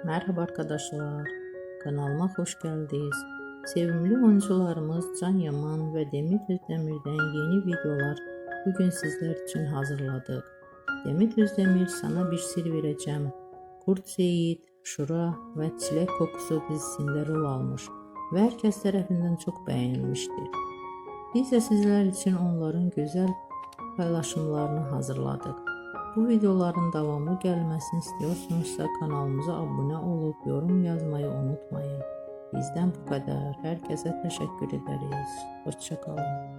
Merhaba arkadaşlar, kanalıma hoş geldiniz. Sevimli oyuncularımız Can Yaman ve Demet Özdemir'den yeni videolar bugün sizler için hazırladık. Demet Özdemir sana bir sır vereceğim. Kurt Seyit, Şura ve Çilek Kokusu dizisinde rol almış ve herkes tarafından çok beğenilmiştir. Biz de sizler için onların güzel paylaşımlarını hazırladık. Bu videoların devamı gelmesini istiyorsanızsa kanalımıza abone olup yorum yazmayı unutmayın. Bizden bu kadar. Herkese teşekkür ederiz. Hoşça kalın.